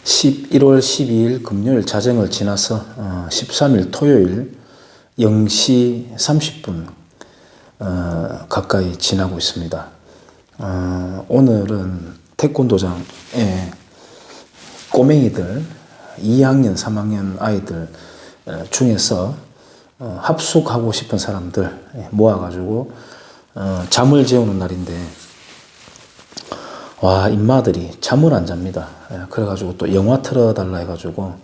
11월 12일 금요일 자정을 지나서 13일 토요일 0시 30분 가까이 지나고 있습니다. 오늘은 태권도장에 꼬맹이들 2학년, 3학년 아이들 중에서 합숙하고 싶은 사람들 모아가지고 잠을 재우는 날인데, 와, 임마들이 잠을 안 잡니다. 그래가지고 또 영화 틀어달라 해가지고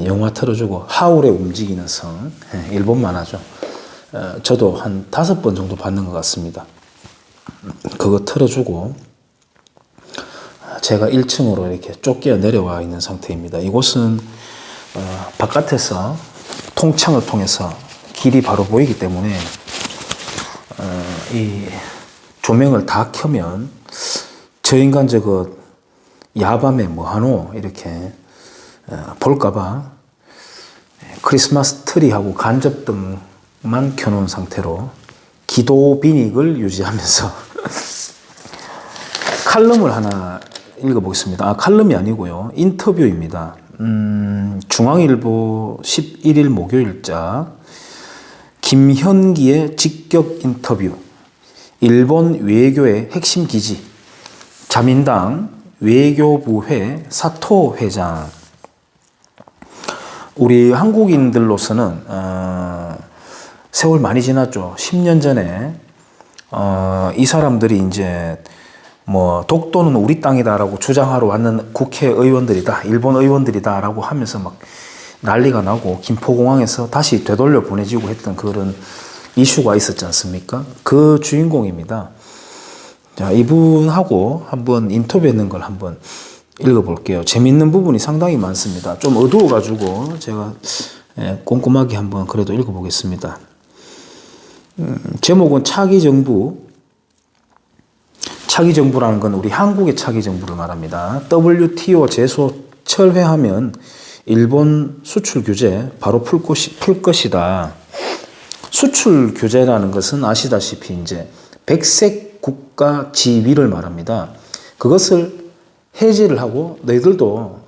영화 틀어주고, 하울의 움직이는 성, 일본 만화죠. 저도 한 5번 정도 봤는 것 같습니다. 그거 틀어주고 제가 1층으로 이렇게 쫓겨 내려와 있는 상태입니다. 이곳은 바깥에서 통창을 통해서 길이 바로 보이기 때문에 이 조명을 다 켜면 저 인간 저거 야밤에 뭐하노 이렇게 볼까봐 크리스마스 트리하고 간접등만 켜놓은 상태로 기도 비닉을 유지하면서 칼럼을 하나 읽어보겠습니다. 칼럼이 아니고요, 인터뷰입니다. 중앙일보 11일 목요일자 김현기의 직격 인터뷰. 일본 외교의 핵심 기지, 자민당 외교부회 사토 회장. 우리 한국인들로서는 세월 많이 지났죠. 10년 전에 이 사람들이 이제 뭐 독도는 우리 땅이다라고 주장하러 왔는 국회의원들이다, 일본 의원들이다라고 하면서 막 난리가 나고 김포공항에서 다시 되돌려 보내지고 했던 그런 이슈가 있었지 않습니까? 그 주인공입니다. 자, 이분하고 한번 인터뷰했는 걸 한번 읽어볼게요. 재밌는 부분이 상당히 많습니다. 좀 어두워가지고 제가 꼼꼼하게 한번 그래도 읽어보겠습니다. 제목은 차기 정부. 차기 정부라는 건 우리 한국의 차기 정부를 말합니다. WTO 제소 철회하면 일본 수출 규제 바로 풀 것이다. 수출 규제라는 것은 아시다시피 이제 백색 국가 지위를 말합니다. 그것을 해지를 하고 너희들도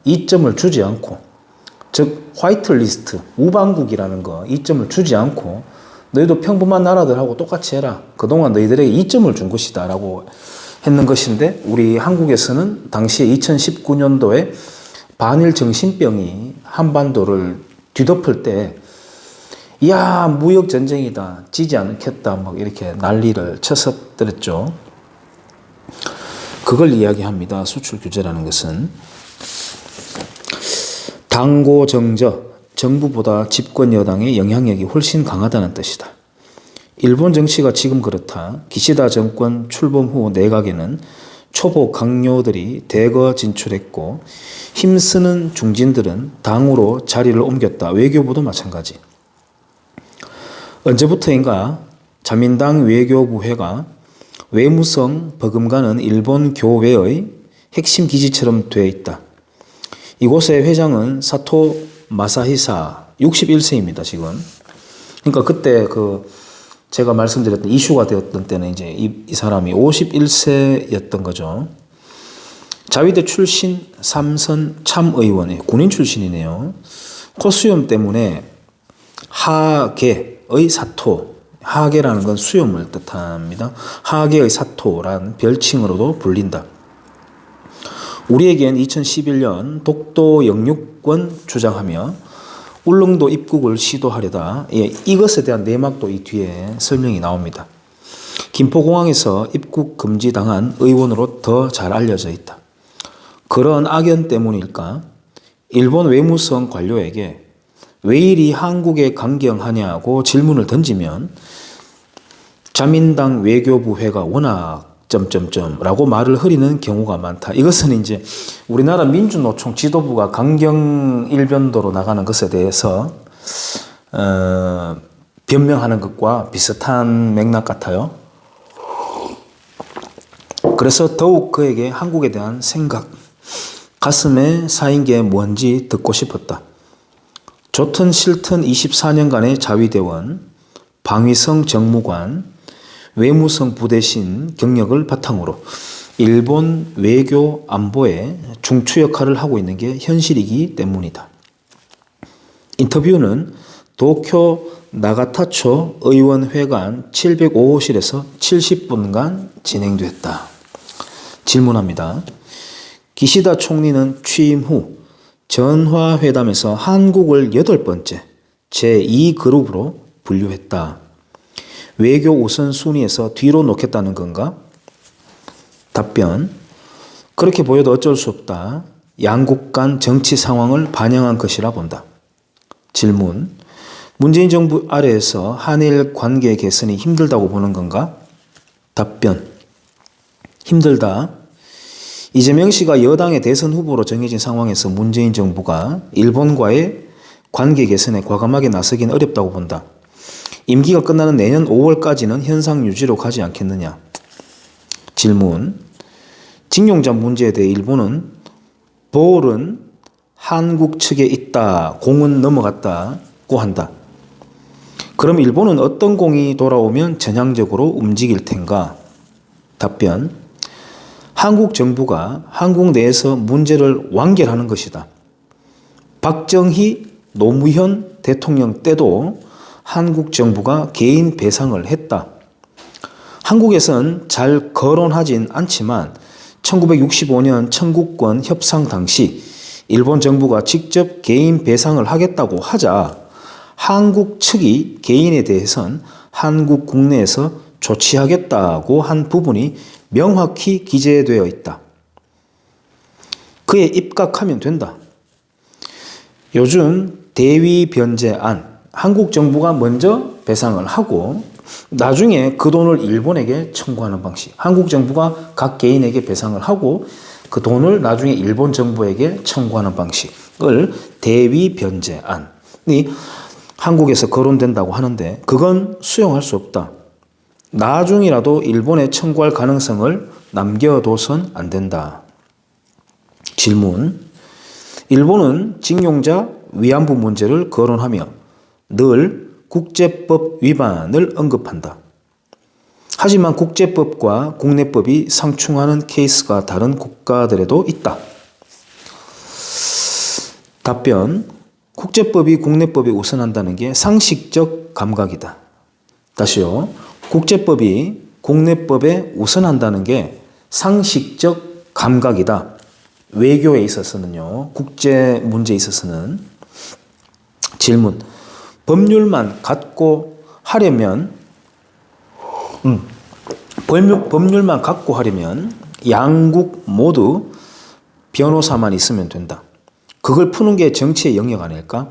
이점을 주지 않고, 즉 화이트리스트 우방국이라는 거 이점을 주지 않고 너희도 평범한 나라들하고 똑같이 해라. 그동안 너희들에게 이점을 준 것이다 라고 했는 것인데, 우리 한국에서는 당시에 2019년도에 반일 정신병이 한반도를 뒤덮을 때, 이야, 무역 전쟁이다, 지지 않겠다, 막 이렇게 난리를 쳐서들었죠. 그걸 이야기합니다. 수출 규제라는 것은 당고 정저, 정부보다 집권 여당의 영향력이 훨씬 강하다는 뜻이다. 일본 정치가 지금 그렇다. 기시다 정권 출범 후 내각에는 초보 강요들이 대거 진출했고, 힘쓰는 중진들은 당으로 자리를 옮겼다. 외교부도 마찬가지. 언제부터인가 자민당 외교부회가 외무성 버금가는 일본 교외의 핵심 기지처럼 되어 있다. 이곳의 회장은 사토 마사히사 61세입니다, 지금. 그러니까 그때 제가 말씀드렸던 이슈가 되었던 때는 이제 이 사람이 51세였던 거죠. 자위대 출신 삼선 참의원, 군인 출신이네요. 코수염 때문에 하계의 사토, 하계라는 건 수염을 뜻합니다. 하계의 사토란 별칭으로도 불린다. 우리에겐 2011년 독도 영유권 주장하며 울릉도 입국을 시도하려다, 이것에 대한 내막도 이 뒤에 설명이 나옵니다. 김포공항에서 입국 금지당한 의원으로 더 잘 알려져 있다. 그런 악연 때문일까? 일본 외무성 관료에게 왜 이리 한국에 강경하냐고 질문을 던지면 자민당 외교부회가 워낙 라고 말을 흐리는 경우가 많다. 이것은 이제 우리나라 민주노총 지도부가 강경 일변도로 나가는 것에 대해서 변명하는 것과 비슷한 맥락 같아요. 그래서 더욱 그에게 한국에 대한 생각, 가슴에 쌓인 게 뭔지 듣고 싶었다. 좋든 싫든 24년간의 자위대원, 방위성 정무관, 외무성 부대신 경력을 바탕으로 일본 외교 안보에 중추 역할을 하고 있는 게 현실이기 때문이다. 인터뷰는 도쿄 나가타초 의원회관 705호실에서 70분간 진행됐다. 질문합니다. 기시다 총리는 취임 후 전화회담에서 한국을 8번째 제2그룹으로 분류했다. 외교 우선순위에서 뒤로 놓겠다는 건가? 답변. 그렇게 보여도 어쩔 수 없다. 양국 간 정치 상황을 반영한 것이라 본다. 질문. 문재인 정부 아래에서 한일 관계 개선이 힘들다고 보는 건가? 답변. 힘들다. 이재명 씨가 여당의 대선 후보로 정해진 상황에서 문재인 정부가 일본과의 관계 개선에 과감하게 나서긴 어렵다고 본다. 임기가 끝나는 내년 5월까지는 현상 유지로 가지 않겠느냐. 질문. 징용자 문제에 대해 일본은 볼은 한국 측에 있다, 공은 넘어갔다고 한다. 그럼 일본은 어떤 공이 돌아오면 전향적으로 움직일 텐가? 답변. 한국 정부가 한국 내에서 문제를 완결하는 것이다. 박정희, 노무현 대통령 때도 한국 정부가 개인 배상을 했다. 한국에선 잘 거론하진 않지만 1965년 청구권 협상 당시 일본 정부가 직접 개인 배상을 하겠다고 하자 한국 측이 개인에 대해선 한국 국내에서 조치하겠다고 한 부분이 명확히 기재되어 있다. 그에 입각하면 된다. 요즘 대위 변제안, 한국 정부가 먼저 배상을 하고 나중에 그 돈을 일본에게 청구하는 방식. 한국 정부가 각 개인에게 배상을 하고 그 돈을 나중에 일본 정부에게 청구하는 방식을 대위 변제안이 한국에서 거론된다고 하는데 그건 수용할 수 없다. 나중이라도 일본에 청구할 가능성을 남겨둬선 안 된다. 질문. 일본은 징용자 위안부 문제를 거론하며 늘 국제법 위반을 언급한다. 하지만 국제법과 국내법이 상충하는 케이스가 다른 국가들에도 있다. 답변. 국제법이 국내법에 우선한다는 게 상식적 감각이다. 다시요. 국제법이 국내법에 우선한다는 게 상식적 감각이다. 외교에 있어서는요. 국제 문제에 있어서는. 질문. 법률만 갖고 하려면 법률만 갖고 하려면 양국 모두 변호사만 있으면 된다. 그걸 푸는 게 정치의 영역 아닐까?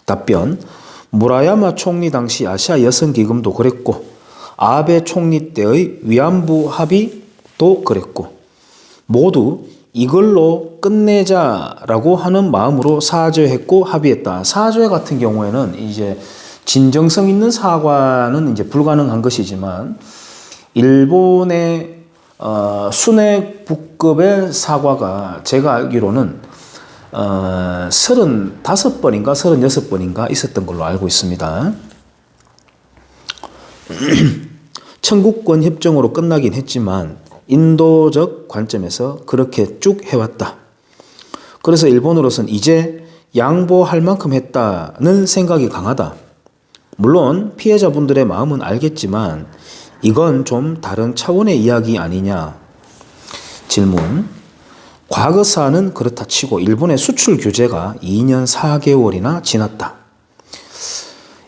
답변. 무라야마 총리 당시 아시아 여성기금도 그랬고 아베 총리 때의 위안부 합의도 그랬고 모두 이걸로 끝내자라고 하는 마음으로 사죄했고 합의했다. 사죄 같은 경우에는 이제 진정성 있는 사과는 이제 불가능한 것이지만 일본의 순회 국급의 사과가 제가 알기로는 35번인가 36번인가 있었던 걸로 알고 있습니다. 청구권 협정으로 끝나긴 했지만 인도적 관점에서 그렇게 쭉 해왔다. 그래서 일본으로서는 이제 양보할 만큼 했다는 생각이 강하다. 물론 피해자분들의 마음은 알겠지만 이건 좀 다른 차원의 이야기 아니냐. 질문. 과거사는 그렇다 치고 일본의 수출 규제가 2년 4개월이나 지났다.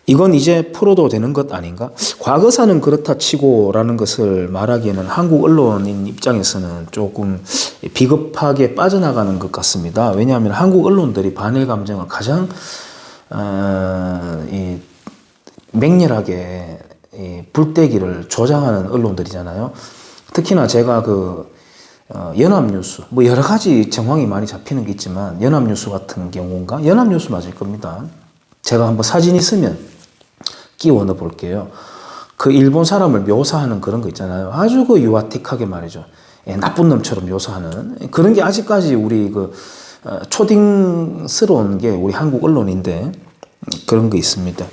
이건 이제 풀어도 되는 것 아닌가? 과거사는 그렇다 치고라는 것을 말하기에는 한국 언론인 입장에서는 조금 비겁하게 빠져나가는 것 같습니다. 왜냐하면 한국 언론들이 반일 감정을 가장 맹렬하게 불때기를 조장하는 언론들이잖아요. 특히나 제가 연합뉴스, 뭐 여러 가지 정황이 많이 잡히는 게 있지만 연합뉴스 같은 경우인가? 연합뉴스 맞을 겁니다. 제가 한번 사진 있으면 끼워 넣어 볼게요. 그 일본 사람을 묘사하는 그런 거 있잖아요. 아주 유아틱하게 말이죠. 나쁜 놈처럼 묘사하는 그런 게 아직까지 우리 초딩스러운 게 우리 한국 언론인데 그런 거 있습니다.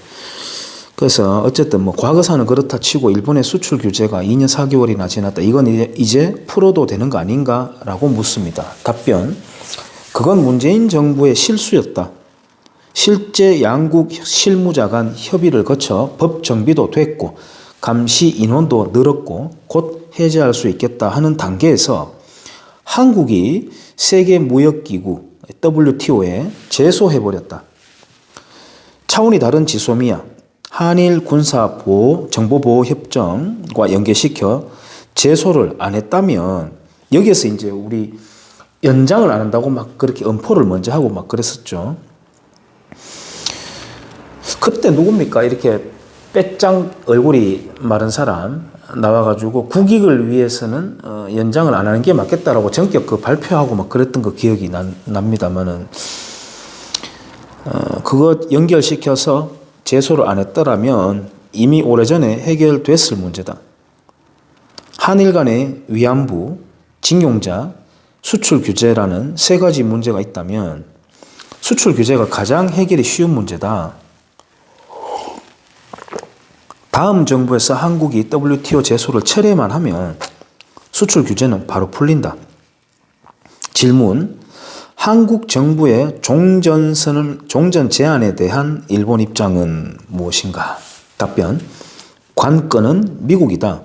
그래서 어쨌든 뭐 과거사는 그렇다 치고 일본의 수출 규제가 2년 4개월이나 지났다. 이건 이제 풀어도 되는 거 아닌가라고 묻습니다. 답변. 그건 문재인 정부의 실수였다. 실제 양국 실무자 간 협의를 거쳐 법 정비도 됐고 감시 인원도 늘었고 곧 해제할 수 있겠다 하는 단계에서 한국이 세계무역기구 WTO에 제소해버렸다. 차원이 다른 지소미아 한일 군사정보보호협정과 연계시켜 제소를 안 했다면 여기에서 이제 우리 연장을 안 한다고 막 그렇게 엄포를 먼저 하고 막 그랬었죠. 그때 누굽니까? 이렇게 빼짱 얼굴이 마른 사람 나와가지고 국익을 위해서는 연장을 안 하는 게 맞겠다라고 전격 그 발표하고 막 그랬던 거 기억이 납니다만은 그거 연결시켜서 제소를 안 했더라면 이미 오래전에 해결됐을 문제다. 한일 간의 위안부, 징용자, 수출 규제라는 세 가지 문제가 있다면 수출 규제가 가장 해결이 쉬운 문제다. 다음 정부에서 한국이 WTO 제소를 철회만 하면 수출 규제는 바로 풀린다. 질문. 한국 정부의 종전 제안에 대한 일본 입장은 무엇인가? 답변. 관건은 미국이다.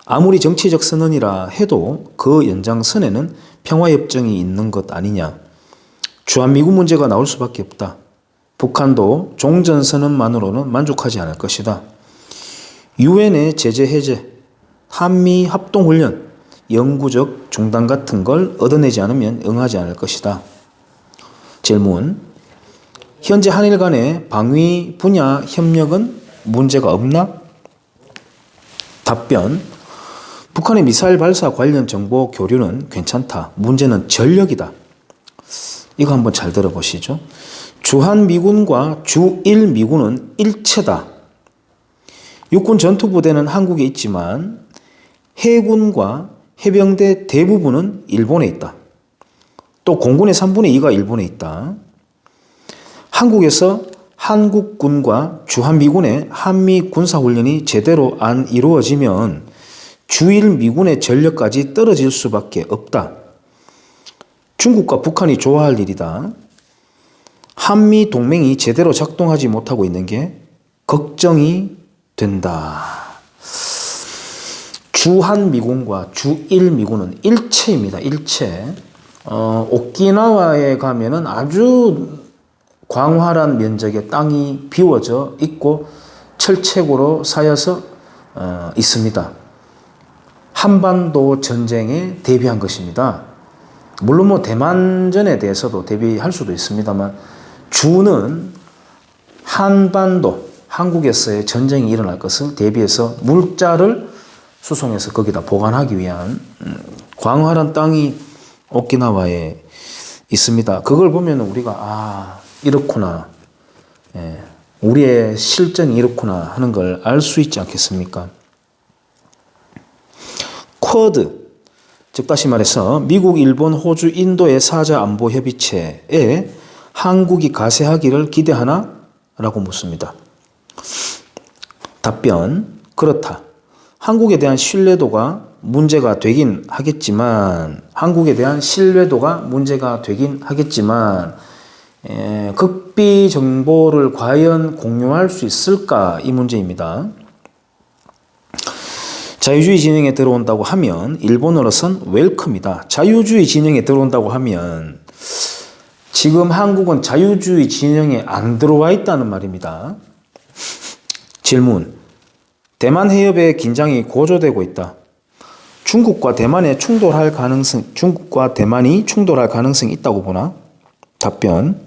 아무리 정치적 선언이라 해도 그 연장선에는 평화협정이 있는 것 아니냐. 주한미군 문제가 나올 수밖에 없다. 북한도 종전선언만으로는 만족하지 않을 것이다. 유엔의 제재 해제, 한미 합동훈련, 영구적 중단 같은 걸 얻어내지 않으면 응하지 않을 것이다. 질문. 현재 한일 간의 방위 분야 협력은 문제가 없나? 답변. 북한의 미사일 발사 관련 정보 교류는 괜찮다. 문제는 전력이다. 이거 한번 잘 들어보시죠. 주한미군과 주일미군은 일체다. 육군 전투부대는 한국에 있지만 해군과 해병대 대부분은 일본에 있다. 또 공군의 3분의 2가 일본에 있다. 한국에서 한국군과 주한미군의 한미 군사훈련이 제대로 안 이루어지면 주일미군의 전력까지 떨어질 수밖에 없다. 중국과 북한이 좋아할 일이다. 한미 동맹이 제대로 작동하지 못하고 있는 게 걱정이 된다. 주한미군과 주일미군은 일체입니다. 일체. 오키나와에 가면은 아주 광활한 면적의 땅이 비워져 있고 철책으로 쌓여서 있습니다. 한반도 전쟁에 대비한 것입니다. 물론 뭐 대만전에 대해서도 대비할 수도 있습니다만 주는 한반도, 한국에서의 전쟁이 일어날 것을 대비해서 물자를 수송해서 거기다 보관하기 위한 광활한 땅이 오키나와에 있습니다. 그걸 보면 우리가 이렇구나. 우리의 실정이 이렇구나 하는 걸 알 수 있지 않겠습니까? 쿼드, 즉 다시 말해서 미국, 일본, 호주, 인도의 사자 안보 협의체에 한국이 가세하기를 기대하나? 라고 묻습니다. 답변, 그렇다. 한국에 대한 신뢰도가 문제가 되긴 하겠지만 극비 정보를 과연 공유할 수 있을까? 이 문제입니다. 자유주의 진영에 들어온다고 하면 일본으로선 웰컴이다. 자유주의 진영에 들어온다고 하면 지금 한국은 자유주의 진영에 안 들어와 있다는 말입니다. 질문. 대만 해협의 긴장이 고조되고 있다. 중국과 대만이 충돌할 가능성이 있다고 보나? 답변.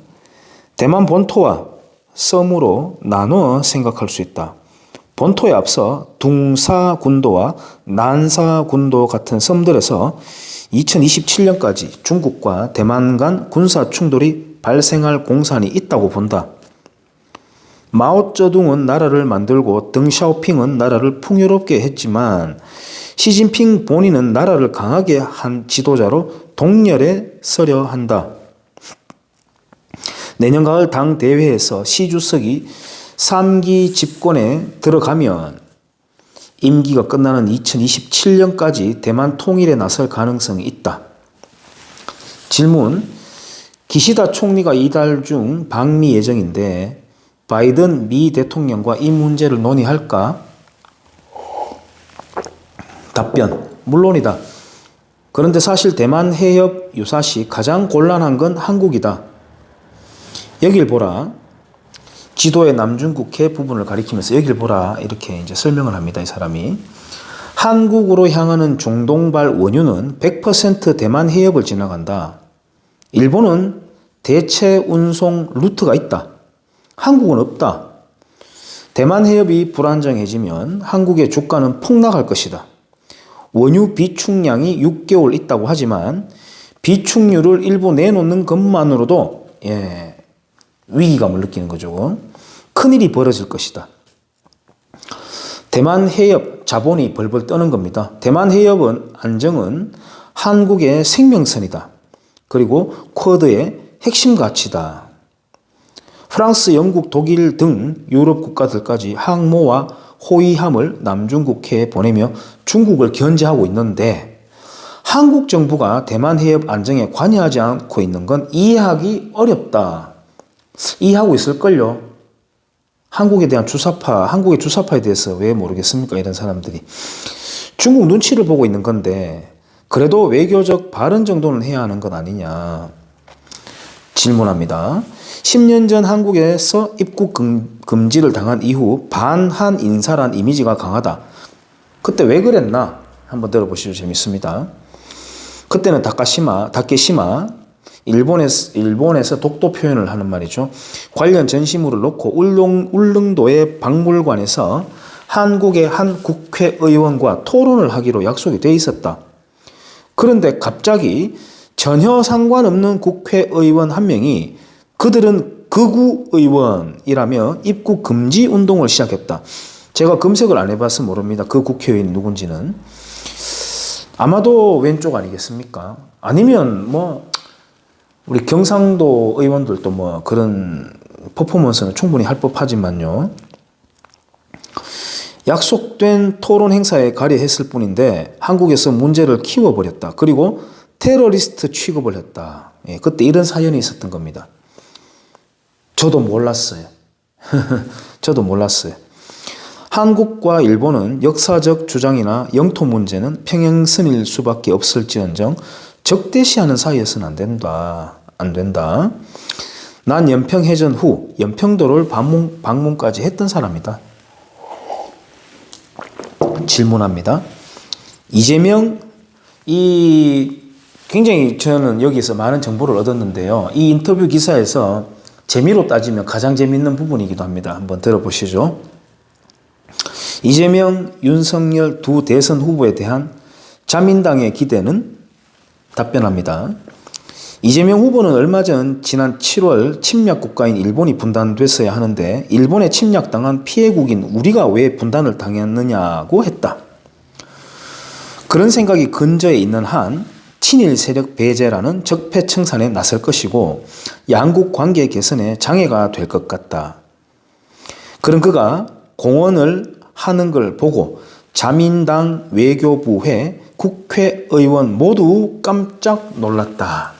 대만 본토와 섬으로 나누어 생각할 수 있다. 본토에 앞서 둥사군도와 난사군도 같은 섬들에서 2027년까지 중국과 대만 간 군사 충돌이 발생할 공산이 있다고 본다. 마오쩌둥은 나라를 만들고 덩샤오핑은 나라를 풍요롭게 했지만 시진핑 본인은 나라를 강하게 한 지도자로 동렬에 서려 한다. 내년 가을 당 대회에서 시 주석이 3기 집권에 들어가면 임기가 끝나는 2027년까지 대만 통일에 나설 가능성이 있다. 질문. 기시다 총리가 이달 중 방미 예정인데 바이든 미 대통령과 이 문제를 논의할까? 답변. 물론이다. 그런데 사실 대만 해협 유사시 가장 곤란한 건 한국이다. 여길 보라. 지도의 남중국해 부분을 가리키면서 여길 보라 이렇게 이제 설명을 합니다. 이 사람이. 한국으로 향하는 중동발 원유는 100% 대만 해협을 지나간다. 일본은 대체 운송 루트가 있다. 한국은 없다. 대만 해협이 불안정해지면 한국의 주가는 폭락할 것이다. 원유 비축량이 6개월 있다고 하지만 비축유를 일부 내놓는 것만으로도 위기감을 느끼는 거죠. 큰일이 벌어질 것이다. 대만 해협 자본이 벌벌 떠는 겁니다. 대만 해협은 안정은 한국의 생명선이다. 그리고 쿼드의 핵심 가치다. 프랑스, 영국, 독일 등 유럽 국가들까지 항모와 호위함을 남중국해에 보내며 중국을 견제하고 있는데 한국 정부가 대만 해협 안정에 관여하지 않고 있는 건 이해하기 어렵다. 이해하고 있을걸요. 한국에 대한 주사파, 한국의 주사파에 대해서 왜 모르겠습니까? 이런 사람들이. 중국 눈치를 보고 있는 건데 그래도 외교적 발언 정도는 해야 하는 것 아니냐. 질문합니다. 10년 전 한국에서 입국 금지를 당한 이후 반한 인사란 이미지가 강하다. 그때 왜 그랬나? 한번 들어보시죠. 재밌습니다. 그때는 다케시마, 일본에서 독도 표현을 하는 말이죠. 관련 전시물을 놓고 울릉도의 박물관에서 한국의 한 국회의원과 토론을 하기로 약속이 돼 있었다. 그런데 갑자기 전혀 상관없는 국회의원 한 명이 그들은 극우의원이라며 입국 금지 운동을 시작했다. 제가 검색을 안 해봐서 모릅니다. 그 국회의원이 누군지는. 아마도 왼쪽 아니겠습니까? 아니면 우리 경상도 의원들도 그런 퍼포먼스는 충분히 할 법하지만요. 약속된 토론 행사에 가려했을 뿐인데 한국에서 문제를 키워버렸다. 그리고 테러리스트 취급을 했다. 그때 이런 사연이 있었던 겁니다. 저도 몰랐어요. 저도 몰랐어요. 한국과 일본은 역사적 주장이나 영토 문제는 평행선일 수밖에 없을지언정 적대시하는 사이에서는 안 된다. 난 연평해전 후 연평도를 방문까지 했던 사람이다. 질문합니다. 이재명 굉장히 저는 여기서 많은 정보를 얻었는데요. 이 인터뷰 기사에서 재미로 따지면 가장 재미있는 부분이기도 합니다. 한번 들어보시죠. 이재명, 윤석열 두 대선 후보에 대한 자민당의 기대는? 답변합니다. 이재명 후보는 얼마 전 지난 7월 침략 국가인 일본이 분단됐어야 하는데 일본에 침략당한 피해국인 우리가 왜 분단을 당했느냐고 했다. 그런 생각이 근저에 있는 한 친일 세력 배제라는 적폐청산에 나설 것이고 양국 관계 개선에 장애가 될 것 같다. 그런 그가 공언을 하는 걸 보고 자민당 외교부회 국회의원 모두 깜짝 놀랐다.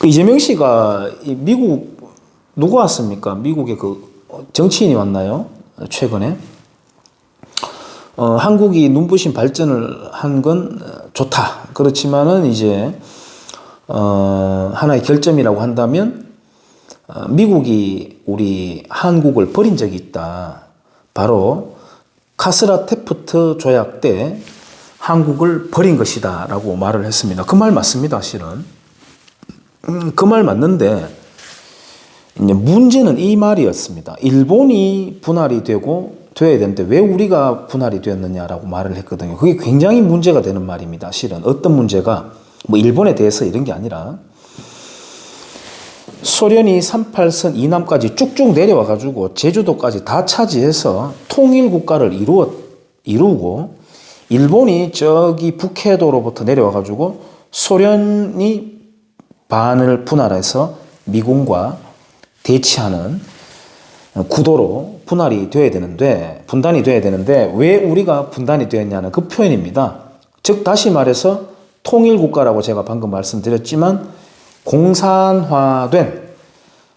이재명 씨가 미국 누구 왔습니까? 미국의 정치인이 왔나요? 최근에. 한국이 눈부신 발전을 한 건 좋다. 그렇지만은 이제 하나의 결점이라고 한다면 미국이 우리 한국을 버린 적이 있다. 바로 카스라 테프트 조약 때 한국을 버린 것이다 라고 말을 했습니다. 그 말 맞습니다. 실은. 그 말 맞는데 이제 문제는 이 말이었습니다. 일본이 분할이 되어야 되는데 왜 우리가 분할이 되었느냐라고 말을 했거든요. 그게 굉장히 문제가 되는 말입니다. 실은 어떤 문제가 일본에 대해서 이런 게 아니라 소련이 38선 이남까지 쭉쭉 내려와 가지고 제주도까지 다 차지해서 통일 국가를 이루고 일본이 저기 북해도로부터 내려와 가지고 소련이 반을 분할해서 미군과 대치하는 구도로 분할이 되어야 되는데, 분단이 되어야 되는데, 왜 우리가 분단이 되었냐는 그 표현입니다. 즉, 다시 말해서 통일국가라고 제가 방금 말씀드렸지만, 공산화된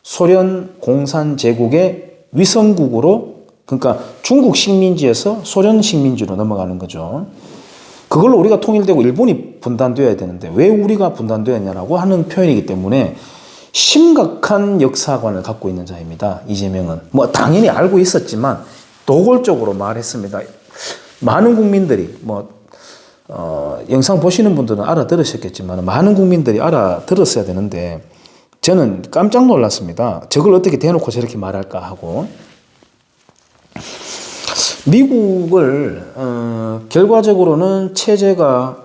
소련 공산제국의 위성국으로, 그러니까 중국 식민지에서 소련 식민지로 넘어가는 거죠. 그걸로 우리가 통일되고 일본이 분단되어야 되는데 왜 우리가 분단되었냐라고 하는 표현이기 때문에 심각한 역사관을 갖고 있는 자입니다. 이재명은. 뭐 당연히 알고 있었지만 노골적으로 말했습니다. 많은 국민들이 영상 보시는 분들은 알아들으셨겠지만 많은 국민들이 알아들었어야 되는데 저는 깜짝 놀랐습니다. 저걸 어떻게 대놓고 저렇게 말할까 하고. 미국을 결과적으로는 체제가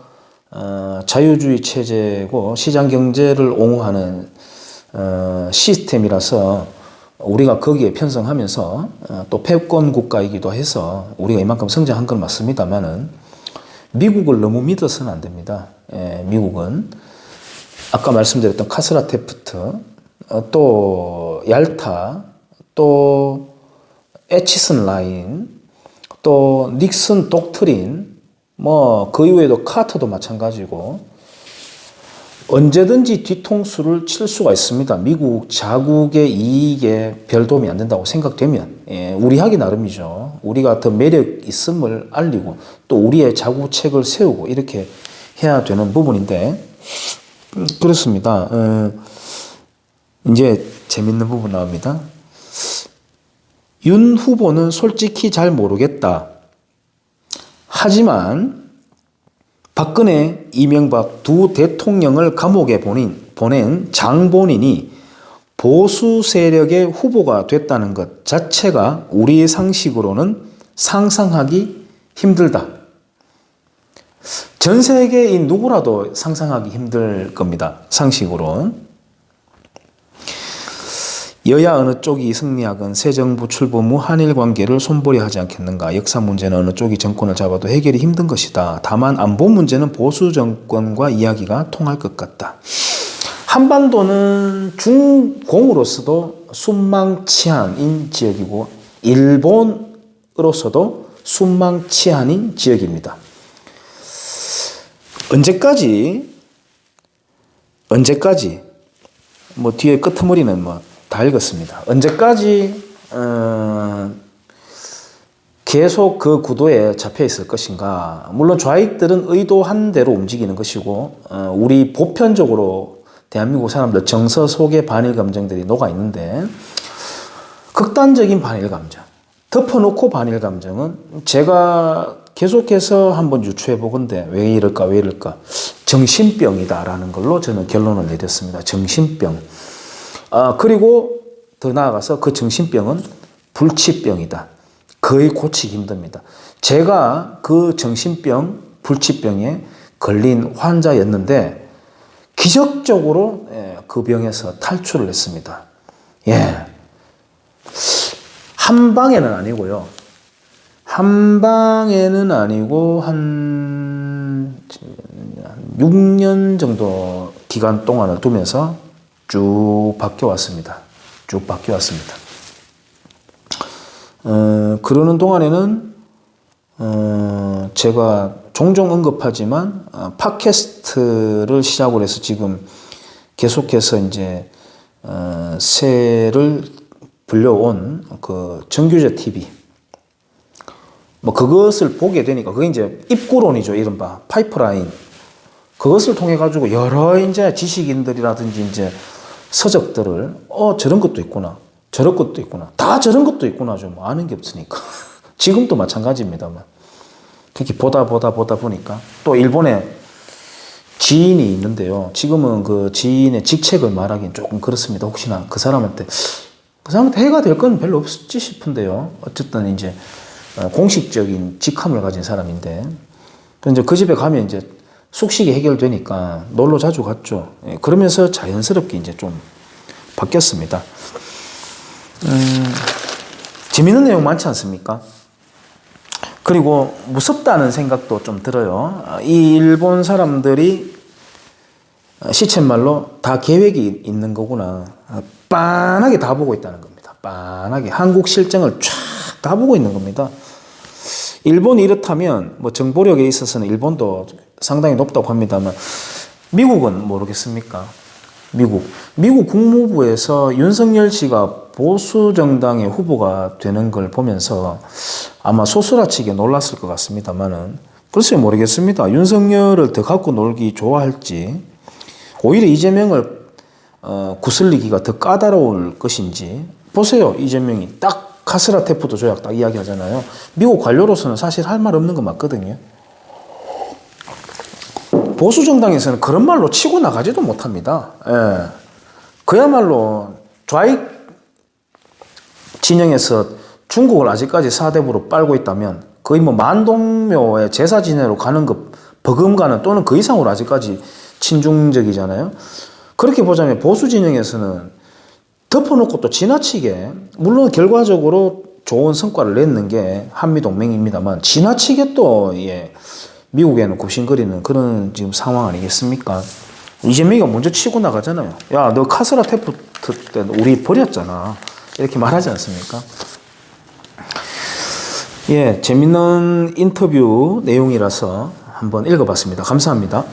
자유주의 체제고 시장 경제를 옹호하는 시스템이라서 우리가 거기에 편성하면서 또 패권 국가이기도 해서 우리가 이만큼 성장한 건 맞습니다만은 미국을 너무 믿어서는 안 됩니다. 미국은 아까 말씀드렸던 카스라 테프트, 또 얄타, 또 에치슨 라인, 또 닉슨 독트린, 그 이후에도 카터도 마찬가지고 언제든지 뒤통수를 칠 수가 있습니다. 미국 자국의 이익에 별 도움이 안 된다고 생각되면 우리 하기 나름이죠. 우리가 더 매력 있음을 알리고 또 우리의 자구책을 세우고 이렇게 해야 되는 부분인데 그렇습니다. 이제 재밌는 부분 나옵니다. 윤 후보는 솔직히 잘 모르겠다. 하지만 박근혜, 이명박 두 대통령을 감옥에 보낸 장본인이 보수 세력의 후보가 됐다는 것 자체가 우리의 상식으로는 상상하기 힘들다. 전 세계인 누구라도 상상하기 힘들 겁니다. 상식으로. 여야 어느 쪽이 승리하건 새 정부 출범 후 한일 관계를 손보려 하지 않겠는가. 역사 문제는 어느 쪽이 정권을 잡아도 해결이 힘든 것이다. 다만 안보 문제는 보수 정권과 이야기가 통할 것 같다. 한반도는 중공으로서도 순망치한인 지역이고 일본으로서도 순망치한인 지역입니다. 언제까지 뒤에 끄트머리는 다 읽었습니다. 언제까지 계속 그 구도에 잡혀 있을 것인가. 물론 좌익들은 의도한 대로 움직이는 것이고 우리 보편적으로 대한민국 사람들 정서 속에 반일 감정들이 녹아 있는데 극단적인 반일 감정, 덮어놓고 반일 감정은 제가 계속해서 한번 유추해 보건데 왜 이럴까 정신병이다라는 걸로 저는 결론을 내렸습니다. 정신병. 그리고 더 나아가서 그 정신병은 불치병이다. 거의 고치기 힘듭니다. 제가 그 정신병, 불치병에 걸린 환자였는데 기적적으로 그 병에서 탈출을 했습니다. 한 방에는 아니고요. 한 방에는 아니고 한 6년 정도 기간 동안을 두면서 쭉 바뀌어왔습니다. 그러는 동안에는 제가 종종 언급하지만 팟캐스트를 시작으로 해서 지금 계속해서 이제 새를 불려온 그 정규제 TV 그것을 보게 되니까 그게 이제 입구론이죠. 이른바 파이프라인. 그것을 통해 가지고 여러 이제 지식인들이라든지 이제 서적들을 저런 것도 있구나, 저런 것도 있구나, 다 저런 것도 있구나. 좀 아는 게 없으니까 지금도 마찬가지입니다만 그렇게 보다 보니까 또 일본에 지인이 있는데요. 지금은 그 지인의 직책을 말하기는 조금 그렇습니다. 혹시나 그 사람한테 해가 될 건 별로 없지 싶은데요. 어쨌든 이제 공식적인 직함을 가진 사람인데 이제 그 집에 가면 이제 숙식이 해결되니까 놀러 자주 갔죠. 그러면서 자연스럽게 이제 좀 바뀌었습니다. 재밌는 내용 많지 않습니까? 그리고 무섭다는 생각도 좀 들어요. 이 일본 사람들이 시쳇말로 다 계획이 있는 거구나. 빤하게 다 보고 있다는 겁니다. 빤하게 한국 실정을 쫙 다 보고 있는 겁니다. 일본이 이렇다면 뭐 정보력에 있어서는 일본도 상당히 높다고 합니다만 미국은 모르겠습니까? 미국 국무부에서 윤석열 씨가 보수 정당의 후보가 되는 걸 보면서 아마 소스라치게 놀랐을 것 같습니다만은 글쎄 모르겠습니다. 윤석열을 더 갖고 놀기 좋아할지 오히려 이재명을 구슬리기가 더 까다로울 것인지 보세요. 이재명이 딱 카스라테프도 조약 딱 이야기하잖아요. 미국 관료로서는 사실 할 말 없는 거 맞거든요. 보수 정당에서는 그런 말로 치고 나가지도 못합니다. 예. 그야말로 좌익 진영에서 중국을 아직까지 사대부로 빨고 있다면 거의 뭐 만동묘의 제사 지내러 가는 것 버금가는 또는 그 이상으로 아직까지 친중적이잖아요. 그렇게 보자면 보수 진영에서는 덮어놓고 또 지나치게 물론 결과적으로 좋은 성과를 냈는 게 한미동맹입니다만 지나치게 또 미국에는 굽신거리는 그런 지금 상황 아니겠습니까? 이재명이가 먼저 치고 나가잖아요. 야, 너 카스라 테프트 때 우리 버렸잖아. 이렇게 말하지 않습니까? 예, 재밌는 인터뷰 내용이라서 한번 읽어봤습니다. 감사합니다.